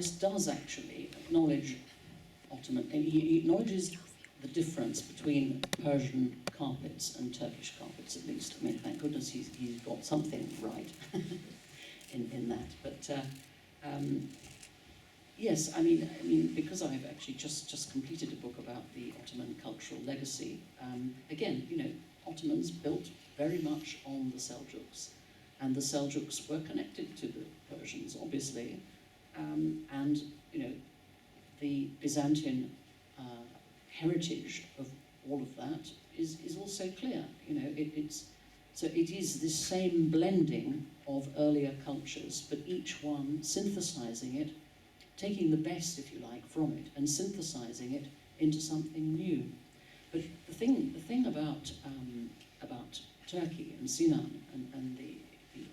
does actually acknowledge Ottoman, and he acknowledges the difference between Persian carpets and Turkish carpets, at least. I mean, thank goodness he's got something right in that. But yes, I mean, because I've actually just completed a book about the Ottoman cultural legacy. Again, you know, Ottomans built very much on the Seljuks, and the Seljuks were connected to the Persians, obviously, and you know, the Byzantine heritage of all of that is also clear. You know, it is this same blending of earlier cultures, but each one synthesizing it, taking the best, if you like, from it, and synthesizing it into something new. But the thing about Turkey and Sinan and the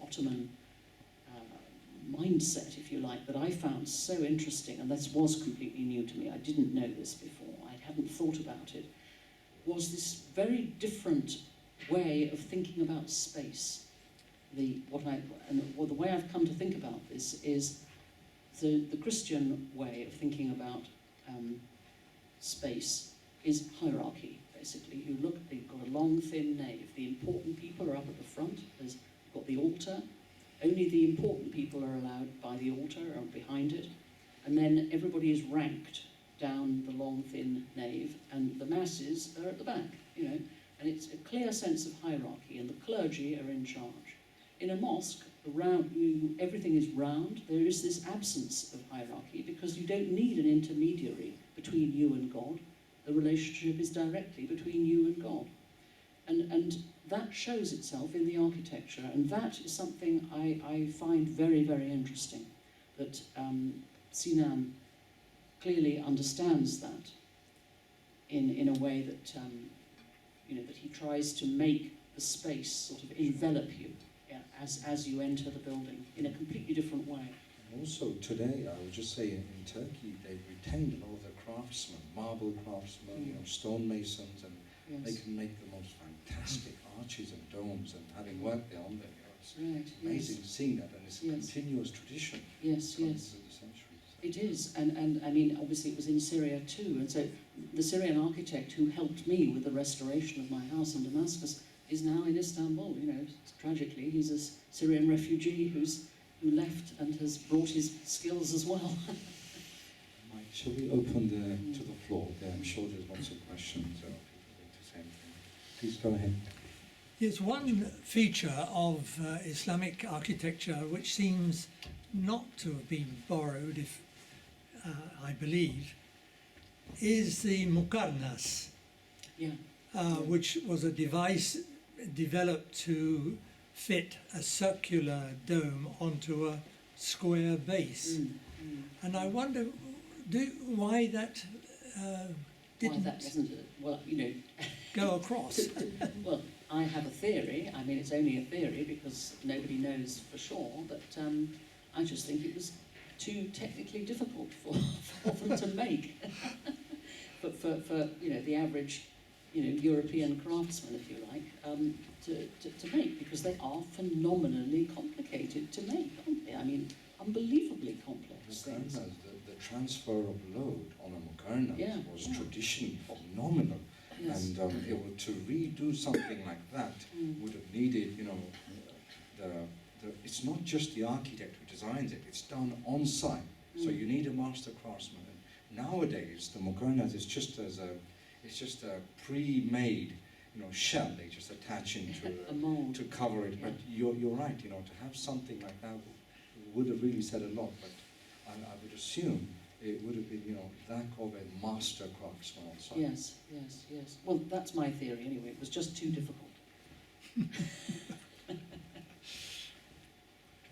Ottoman mindset, if you like, that I found so interesting, and this was completely new to me, I didn't know this before, I hadn't thought about it, was this very different way of thinking about space. The way I've come to think about this is the Christian way of thinking about space is hierarchy, basically. You look, you've got a long, thin nave. The important people are up at the front. You've got the altar. Only the important people are allowed by the altar or behind it. And then everybody is ranked down the long, thin nave, and the masses are at the back, you know. And it's a clear sense of hierarchy, and the clergy are in charge. In a mosque, everything is round. There is this absence of hierarchy because you don't need an intermediary between you and God. The relationship is directly between you and God. And that shows itself in the architecture, and that is something I find very, very interesting, that Sinan clearly understands that in a way that, you know, that he tries to make the space sort of envelop you, yeah, as you enter the building in a completely different way. Also today, I would just say in Turkey, they've retained a lot of the craftsmen, marble craftsmen, you know, stonemasons, and yes, they can make the most fantastic arches and domes, and having worked there on them, you know, it's amazing, yes, seeing that, and it's a continuous tradition. Yes. Through the centuries. It is, and I mean, obviously it was in Syria too, and so the Syrian architect who helped me with the restoration of my house in Damascus is now in Istanbul. You know, tragically, he's a Syrian refugee who left and has brought his skills as well. Mike, shall we open to the floor there? I'm sure there's lots of questions or people want to say anything. Please go ahead. Yes, one feature of Islamic architecture which seems not to have been borrowed, if I believe, is the muqarnas, which was a device developed to fit a circular dome onto a square base. And I wonder why that didn't go across. Well, I have a theory. I mean, it's only a theory because nobody knows for sure, but I just think it was too technically difficult for them to make. But for you know, the average, you know, European craftsman, if you like, to make, because they are phenomenally complicated to make, aren't they? I mean, unbelievably complex things. The transfer of load on a muqarnas was traditionally phenomenal. Yes. And to redo something like that would have needed, you know, it's not just the architect who designs it, it's done on site. So you need a master craftsman. And nowadays, the muqarnas is just a pre-made, you know, shell they just attach into a mold to cover it. Yeah. But you're right, you know, to have something like that would have really said a lot. But I would assume it would have been, you know, that of a master craftsman on site. Yes. Well, that's my theory anyway. It was just too difficult.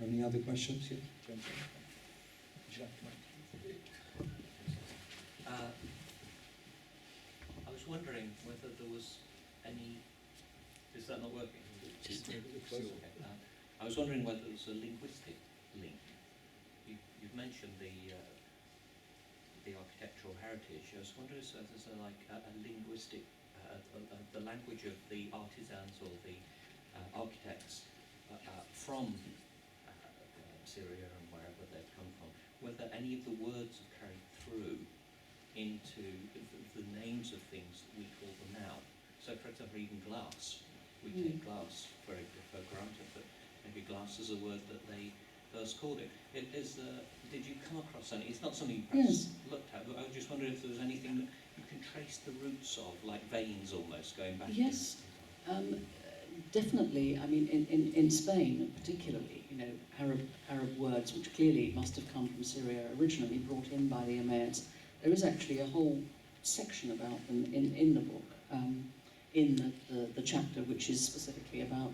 Any other questions here? I was wondering whether there was any... Is that not working? I was wondering whether there was a linguistic link. You've mentioned the architectural heritage. I was wondering if there's a linguistic, the language of the artisans or the architects from Syria and wherever they've come from, whether any of the words have carried through into the names of things that we call them now. So, for example, even glass, we take glass for granted, but maybe glass is a word that they first called it. Did you come across any? It's not something you perhaps looked at, but I was just wondering if there was anything that you can trace the roots of, like veins almost going back. Yes, definitely. I mean, in Spain particularly, you know, Arab words, which clearly must have come from Syria originally, brought in by the Umayyads. There is actually a whole section about them in the book, in the chapter which is specifically about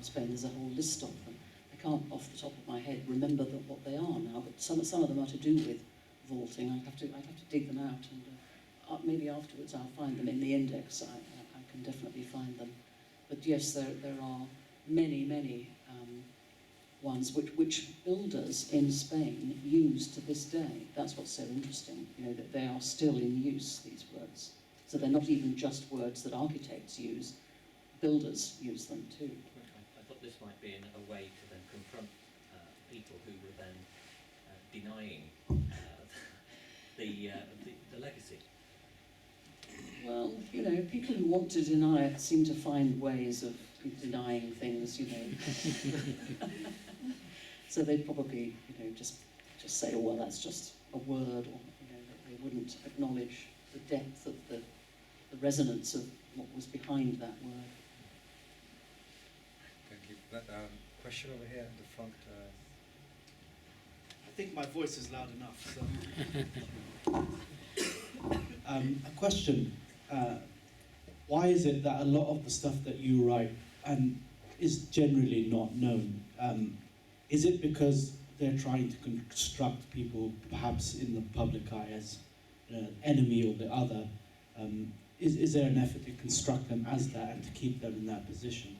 Spain. There's a whole list of them. I can't, off the top of my head, remember what they are now, but some of them are to do with vaulting. I'd have to dig them out, and maybe afterwards I'll find them in the index. I can definitely find them. But yes, there are many ones which builders in Spain use to this day. That's what's so interesting, you know, that they are still in use, these words. So they're not even just words that architects use, builders use them too. I thought this might be a way to then confront people who were then denying the legacy. Well, you know, people who want to deny it seem to find ways of denying things, you know. So they'd probably, you know, just say, oh, well, that's just a word, or, you know, that they wouldn't acknowledge the depth of the resonance of what was behind that word. Thank you. Question over here at the front. I think my voice is loud enough. So. A question. Why is it that a lot of the stuff that you write is generally not known? Is it because they're trying to construct people, perhaps in the public eye, as an enemy or the other? Is there an effort to construct them as that and to keep them in that position?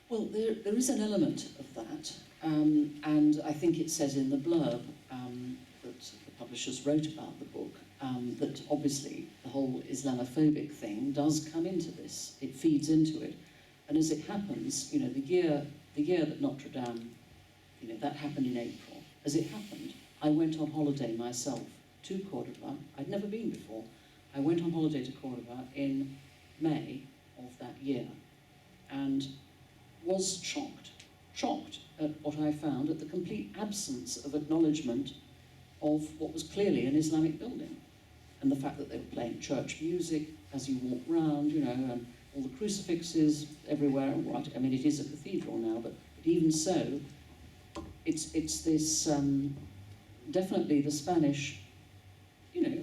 Well, there is an element of that, and I think it says in the blurb that the publishers wrote about the book, that obviously the whole Islamophobic thing does come into this. It feeds into it. And as it happens, you know, the year that Notre Dame, you know, that happened in April. As it happened, I went on holiday myself to Cordoba. I'd never been before. I went on holiday to Cordoba in May of that year and was shocked at what I found, at the complete absence of acknowledgement of what was clearly an Islamic building. And the fact that they were playing church music as you walk round, you know, and all the crucifixes everywhere. Right, I mean, it is a cathedral now, but even so, it's this, definitely the Spanish, you know,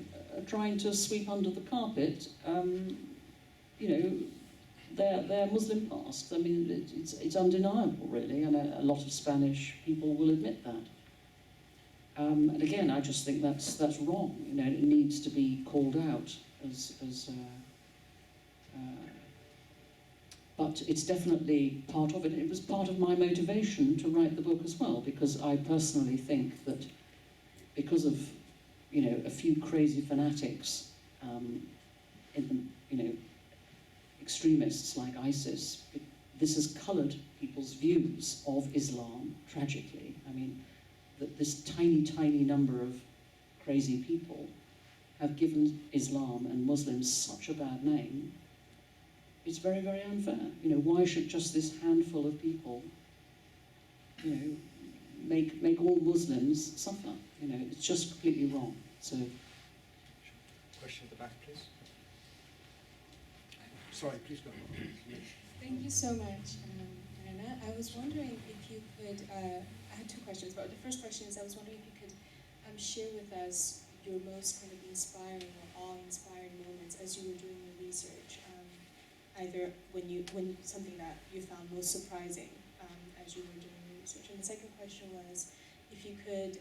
trying to sweep under the carpet, you know, their Muslim past. I mean, it's undeniable, really, and a lot of Spanish people will admit that. And again, I just think that's wrong. You know, it needs to be called out but it's definitely part of it. It was part of my motivation to write the book as well, because I personally think that because of, you know, a few crazy fanatics, you know, extremists like ISIS, this has coloured people's views of Islam tragically. I mean, that this tiny number of crazy people have given Islam and Muslims such a bad name. It's very, very unfair. You know, why should just this handful of people, you know, make all Muslims suffer? You know, it's just completely wrong. So. Question at the back, please. Sorry, please go on. Thank you so much, Diana. I was wondering if you could, I had two questions, but the first question is I was wondering if you could share with us your most kind of inspiring or awe-inspiring moments as you were doing your research, either when something that you found most surprising as you were doing your research. And the second question was if you could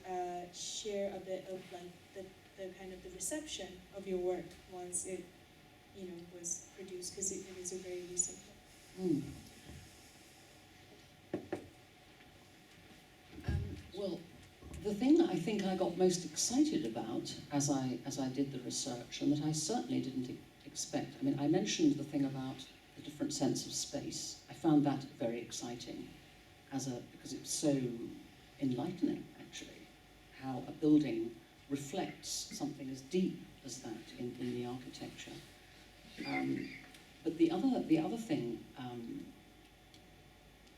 share a bit of like the kind of the reception of your work once it, you know, was produced, because it is a very recent book. Well, the thing that I think I got most excited about as I did the research, and that I certainly didn't expect, I mean, I mentioned the thing about the different sense of space. I found that very exciting because it was so enlightening, how a building reflects something as deep as that in the architecture. But the other thing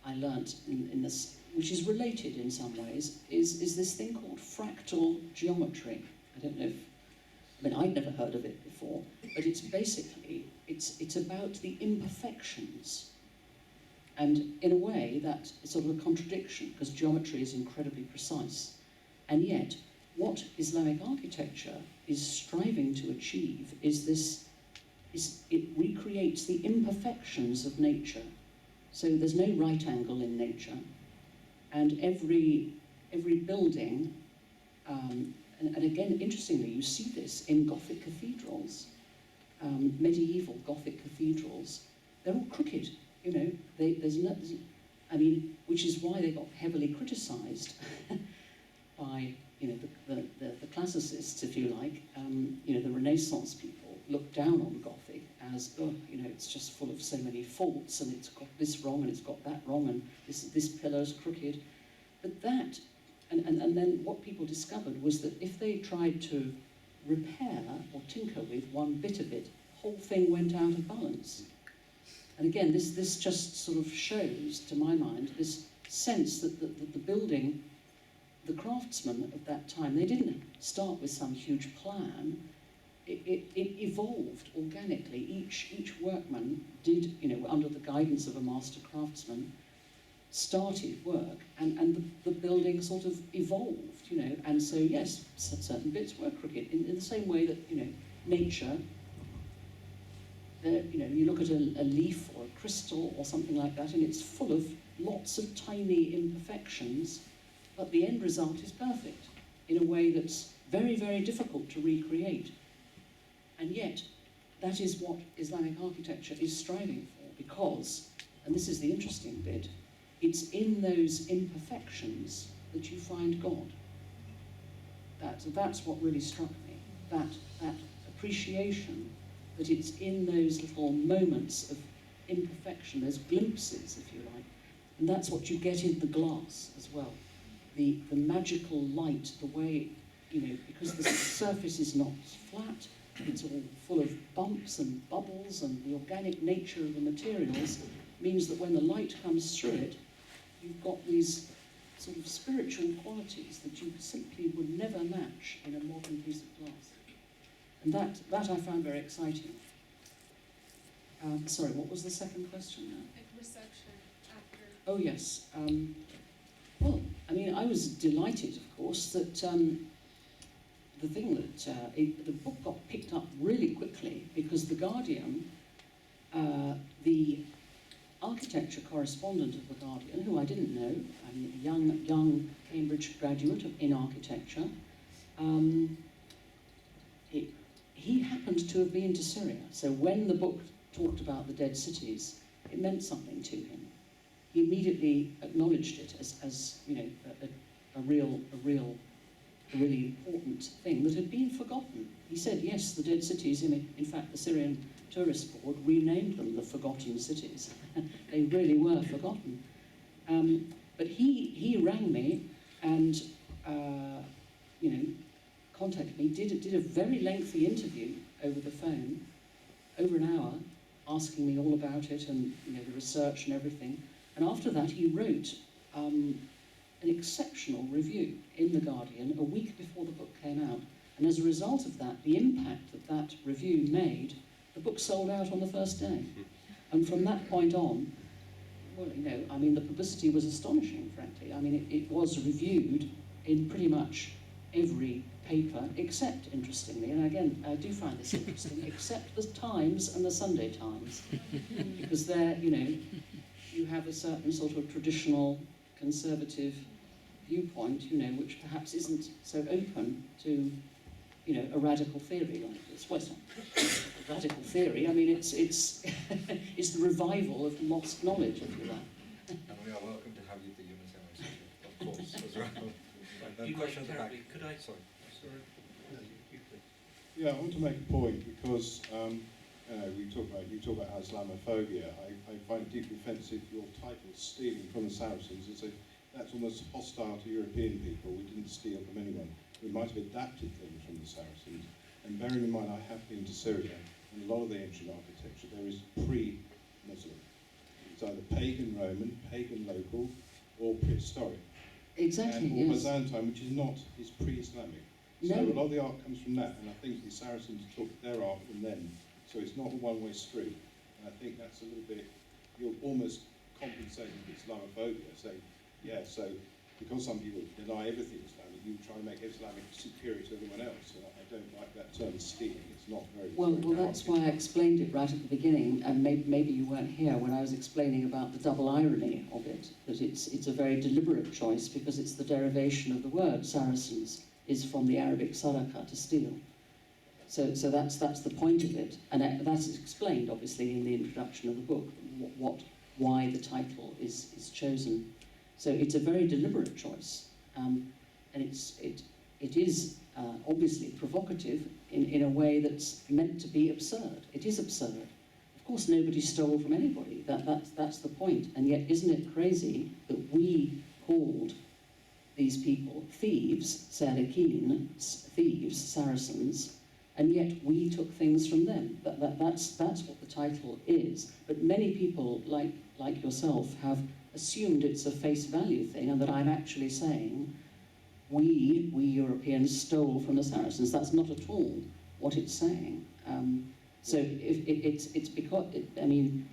I learnt in this, which is related in some ways, is this thing called fractal geometry. I don't know if, I mean, I'd never heard of it before, but it's basically, it's about the imperfections. And in a way, that is sort of a contradiction, because geometry is incredibly precise. And yet, what Islamic architecture is striving to achieve is this, it recreates the imperfections of nature. So there's no right angle in nature, and every building, and again, interestingly, you see this in Gothic cathedrals, medieval Gothic cathedrals. They're all crooked, you know. There's no, I mean, which is why they got heavily criticised by, you know, the classicists, if you like. You know, the Renaissance people looked down on Gothic as, oh, you know, it's just full of so many faults, and it's got this wrong, and it's got that wrong, and this pillar's crooked. But that, and then what people discovered was that if they tried to repair or tinker with one bit of it, the whole thing went out of balance. And again, this just sort of shows, to my mind, this sense that the building, the craftsmen of that time, they didn't start with some huge plan. It evolved organically. Each workman did, you know, under the guidance of a master craftsman, started work, and the building sort of evolved, you know. And so, yes, certain bits were crooked, in the same way that, you know, nature, you know, you look at a leaf or a crystal or something like that, and it's full of lots of tiny imperfections, but the end result is perfect in a way that's very, very difficult to recreate. And yet, that is what Islamic architecture is striving for, because, and this is the interesting bit, it's in those imperfections that you find God. That's what really struck me, that appreciation, that it's in those little moments of imperfection, those glimpses, if you like, and that's what you get in the glass as well. The magical light, the way, you know, because the surface is not flat, it's all full of bumps and bubbles, and the organic nature of the materials means that when the light comes through it, you've got these sort of spiritual qualities that you simply would never match in a modern piece of glass. And that I found very exciting. Sorry, what was the second question now? Like reception after. Oh yes. Well, I mean, I was delighted, of course, that the thing that the book got picked up really quickly, because The Guardian, the architecture correspondent of The Guardian, who I didn't know, a young Cambridge graduate in architecture, he happened to have been to Syria. So when the book talked about the dead cities, it meant something to him. He immediately acknowledged it as you know, a really important thing that had been forgotten. He said, yes, the dead cities, in fact, the Syrian Tourist Board renamed them the Forgotten Cities. They really were forgotten. But he rang me and, you know, contacted me, did a very lengthy interview over the phone, over an hour, asking me all about it and, you know, the research and everything. And after that, he wrote an exceptional review in The Guardian a week before the book came out. And as a result of that, the impact that review made, the book sold out on the first day. And from that point on, well, you know, I mean, the publicity was astonishing, frankly. I mean, it was reviewed in pretty much every paper, except, interestingly, and again, I do find this interesting, except the Times and the Sunday Times. Because there, you know, you have a certain sort of traditional conservative viewpoint, you know, which perhaps isn't so open to, you know, a radical theory like this. Well, it's not a radical theory. I mean, it's it's the revival of lost knowledge, if you like. And we are welcome to have you at the Yunus Emre Institute, of course, as well. You Question at the back. Could I? Sorry. No, you please. Yeah, I want to make a point because you talk about Islamophobia. I find it deeply offensive your title, stealing from the Saracens, as if that's almost hostile to European people. We didn't steal from anyone. We might have adapted things from the Saracens. And bearing in mind, I have been to Syria, and a lot of the ancient architecture there is pre-Muslim. It's either pagan Roman, pagan local, or prehistoric. Exactly, and, or yes. Byzantine, which is pre-Islamic. So No. a lot of the art comes from that, and I think the Saracens took their art from them. So it's not a one-way street. And I think that's a little bit, you're almost compensating for Islamophobia, saying, yeah, so because some people deny everything Islamic, you try to make Islamic superior to everyone else. And I don't like that term stealing. It's not very... Well, that's why I explained it right at the beginning, and maybe you weren't here when I was explaining about the double irony of it, that it's a very deliberate choice because it's the derivation of the word. Saracens is from the Arabic saraka, to steal. So that's the point of it, and that's explained obviously in the introduction of the book, why the title is chosen. So it's a very deliberate choice, and it is obviously provocative in a way that's meant to be absurd. It is absurd. Of course, nobody stole from anybody. That's the point. And yet, isn't it crazy that we called these people thieves, Saracens, thieves, Saracens, and yet we took things from them. That's what the title is. But many people, like yourself, have assumed it's a face value thing, and that I'm actually saying we Europeans stole from the Saracens. That's not at all what it's saying. So it's because, I mean,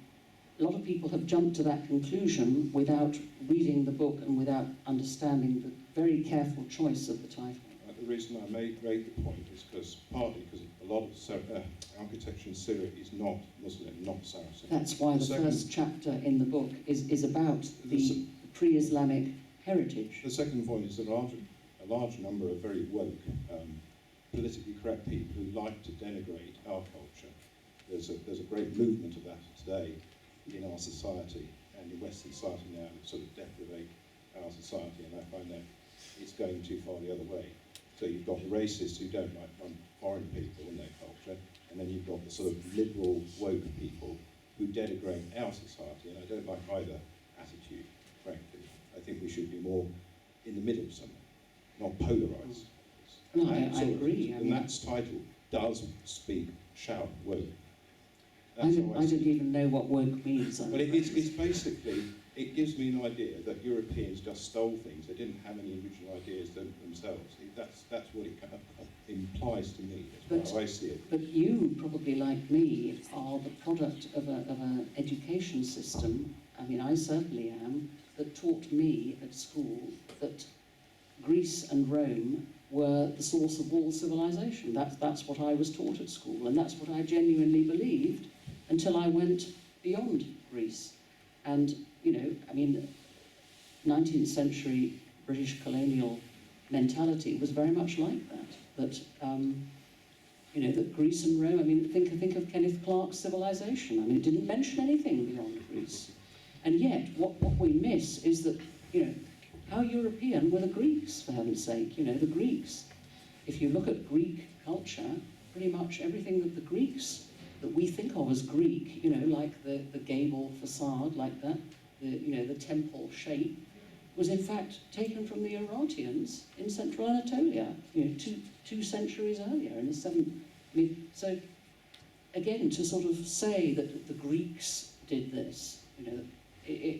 a lot of people have jumped to that conclusion without reading the book and without understanding the very careful choice of the title. The reason I made the point is partly because a lot of architecture in Syria is not Muslim, not Saracen. That's why the first chapter in the book is about the pre-Islamic heritage. The second point is that a large number of very woke, politically correct people who like to denigrate our culture. There's a great movement of that today in our society and in Western society now to sort of deprivate our society, and I find that it's going too far the other way. So you've got the racists who don't like foreign people and their culture, and then you've got the sort of liberal, woke people who denigrate our society, and I don't like either attitude, frankly. I think we should be more in the middle somewhere, not polarised. No, I agree. And that title does shout woke. I don't even know what woke means. But it's basically, it gives me an idea that Europeans just stole things. They didn't have any original ideas themselves. That's what it kind of implies to me. That's how I see it. But you, probably like me, are the product of an education system, I mean, I certainly am, that taught me at school that Greece and Rome were the source of all civilization. That's what I was taught at school, and that's what I genuinely believed until I went beyond Greece. And, you know, I mean, 19th century British colonial mentality was very much like that. That, you know, that Greece and Rome, I mean, think of Kenneth Clark's Civilization. I mean, it didn't mention anything beyond Greece. And yet, what we miss is that, you know, how European were the Greeks, for heaven's sake, you know, the Greeks. If you look at Greek culture, pretty much everything that the Greeks, that we think of as Greek, you know, like the gable facade, like that, you know, the temple shape, was in fact taken from the Eurasians in central Anatolia, you know, two centuries earlier, in the 7th. I mean, so again, to sort of say that the Greeks did this, you know,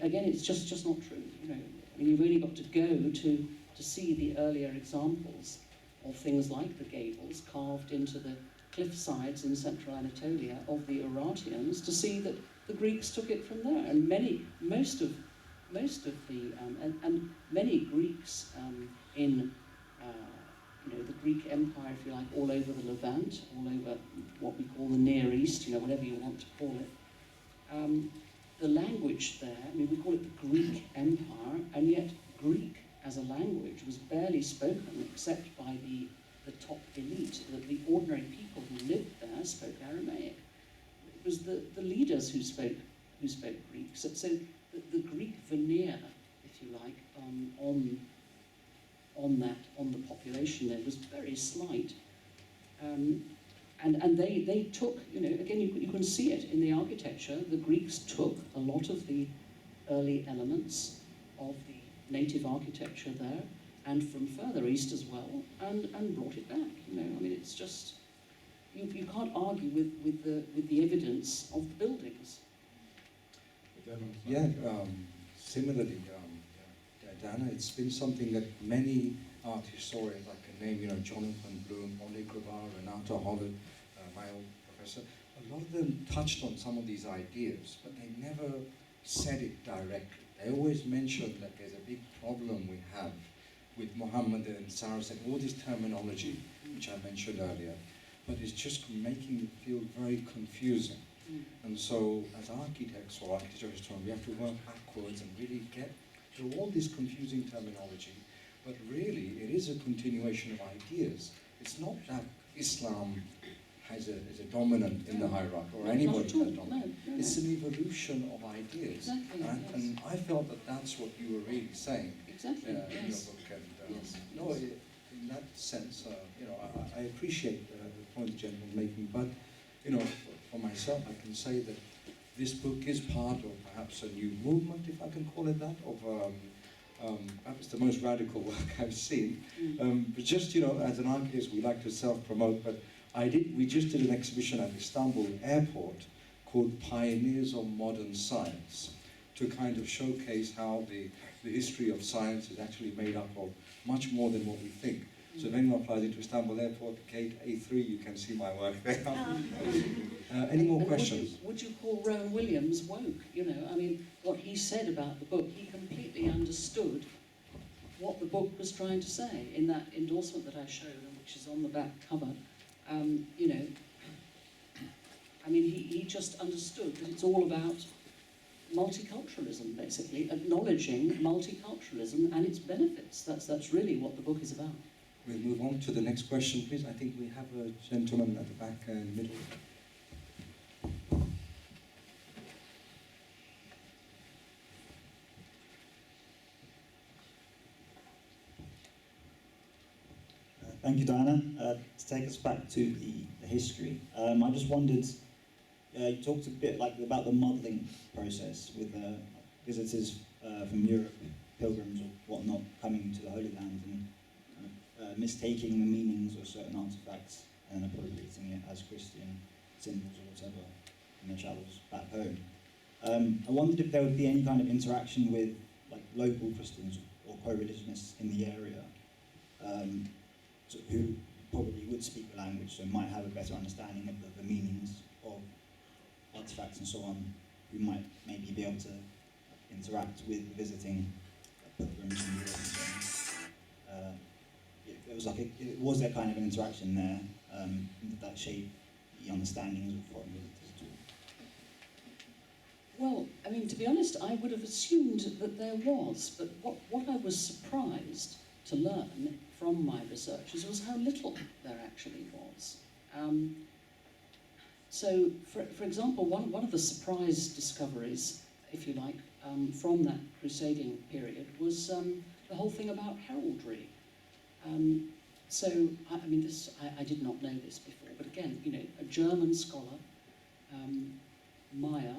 again, it's just not true. You know, I mean, you've really got to go to see the earlier examples of things like the gables carved into the cliff sides in central Anatolia of the Eurasians to see that the Greeks took it from there, and most of the and many Greeks in you know, the Greek Empire, if you like, all over the Levant, all over what we call the Near East, you know, whatever you want to call it. The language there, I mean, we call it the Greek Empire, and yet Greek as a language was barely spoken except by the top elite. The ordinary people who lived there spoke Aramaic. It was the leaders who spoke Greek. So the Greek veneer, if you like, on the population there was very slight. And they took, you know, again, you can see it in the architecture. The Greeks took a lot of the early elements of the native architecture there, and from further east as well, and brought it back. You know, I mean, it's just you can't argue with the evidence of the buildings. Yeah, similarly, Diana, it's been something that many art historians, I can name, you know, Jonathan Bloom, Oli Grabar, Renata Hollett, my old professor, a lot of them touched on some of these ideas, but they never said it directly. They always mentioned that there's a big problem we have with Muhammad and Saracen, all this terminology, which I mentioned earlier, but it's just making it feel very confusing. And so, as architects or architecture historians, we have to work backwards and really get through all this confusing terminology. But really, it is a continuation of ideas. It's not that Islam is a dominant in the hierarchy, or anybody has dominant. No. It's an evolution of ideas. Exactly, Right? yes. And I felt that that's what you were really saying Exactly. in your Yes. book. And Yes. no, in that sense, you know, I appreciate the point the gentleman's making, but you know, for myself, I can say that this book is part of perhaps a new movement, if I can call it that, of perhaps the most radical work I've seen. But just, you know, as an architect, we like to self-promote, but we just did an exhibition at Istanbul Airport called Pioneers of Modern Science, to kind of showcase how the history of science is actually made up of much more than what we think. So if anyone flies into Istanbul Airport, gate A3, you can see my work there. Any more questions? Would you call Rowan Williams woke? You know, I mean, what he said about the book, he completely understood what the book was trying to say in that endorsement that I showed, and which is on the back cover. You know, I mean, he just understood that it's all about multiculturalism, basically, acknowledging multiculturalism and its benefits. That's really what the book is about. We'll move on to the next question, please. I think we have a gentleman at the back in the middle. Thank you, Diana. To take us back to the history, I just wondered, you talked a bit about the modelling process with visitors from Europe, pilgrims or whatnot, coming to the Holy Land and mistaking the meanings of certain artifacts and appropriating it as Christian symbols or whatever in their travels back home. I wondered if there would be any kind of interaction with local Christians or co-religionists in the area, who probably would speak the language, so might have a better understanding of the meanings of artifacts and so on, who might maybe be able to interact with visiting pilgrims in Europe and so on. Was there kind of an interaction there? Did that shape the understandings of foreign visitors at all? Well, I mean, to be honest, I would have assumed that there was, but what I was surprised to learn from my researches was how little there actually was. So, for example, one of the surprise discoveries, if you like, from that crusading period was the whole thing about heraldry. So, I mean, I did not know this before, but again, you know, a German scholar, Meyer,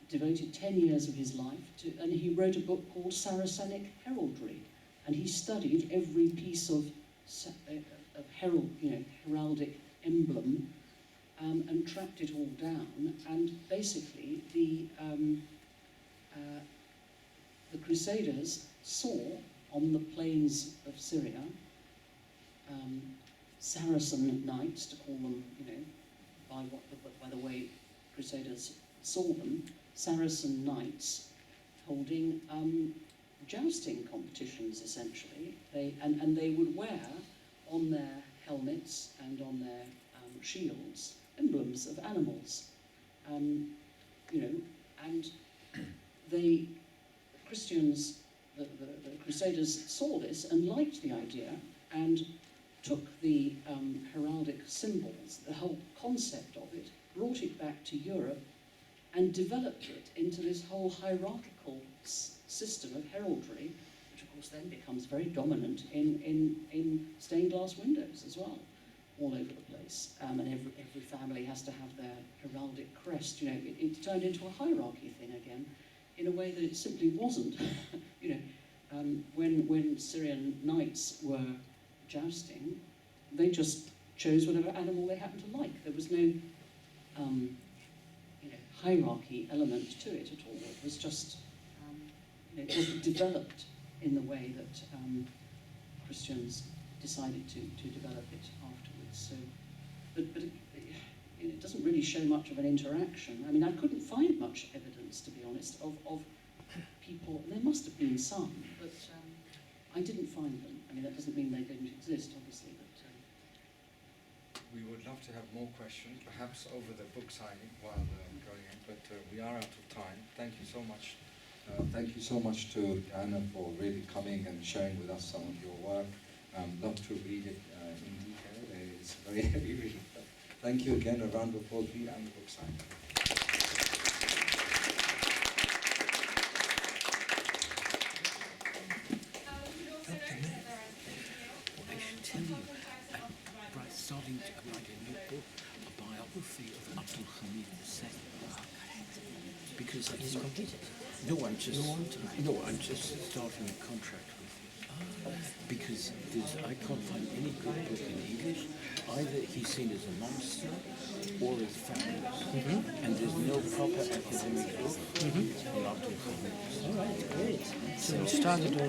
devoted 10 years of his life to, and he wrote a book called Saracenic Heraldry, and he studied every piece of heraldic emblem, and tracked it all down, and basically the Crusaders saw on the plains of Syria Saracen knights, to call them, you know, by the way Crusaders saw them, Saracen knights holding jousting competitions, essentially. And they would wear on their helmets and on their shields emblems of animals, you know, and the Christians, the Crusaders saw this and liked the idea and took the heraldic symbols, the whole concept of it, brought it back to Europe and developed it into this whole hierarchical system of heraldry, which of course then becomes very dominant in stained glass windows as well, all over the place. And every family has to have their heraldic crest. You know, it turned into a hierarchy thing again, in a way that it simply wasn't. You know, when Syrian knights were jousting, they just chose whatever animal they happened to like. There was no hierarchy element to it at all. It was just, it wasn't developed in the way that Christians decided to develop it afterwards. So, but it doesn't really show much of an interaction. I mean, I couldn't find much evidence, to be honest, of people. There must have been some, but I didn't find them. I mean, that doesn't mean they didn't exist, obviously, but. We would love to have more questions, perhaps over the book signing while going in, but we are out of time. Thank you so much. Thank you so much to Diana for really coming and sharing with us some of your work. Love to read it in detail. It's very heavy reading. Thank you again. A round of applause for you and the book signing. Starting to write a new book, a biography of Abdul Hamid II. Because he's completed. No, I'm just starting a contract with you. Because I can't find any good book in English. Either he's seen as a monster or as fabulous. And there's no proper academic book on Abdul Hamid. All right, great. So we started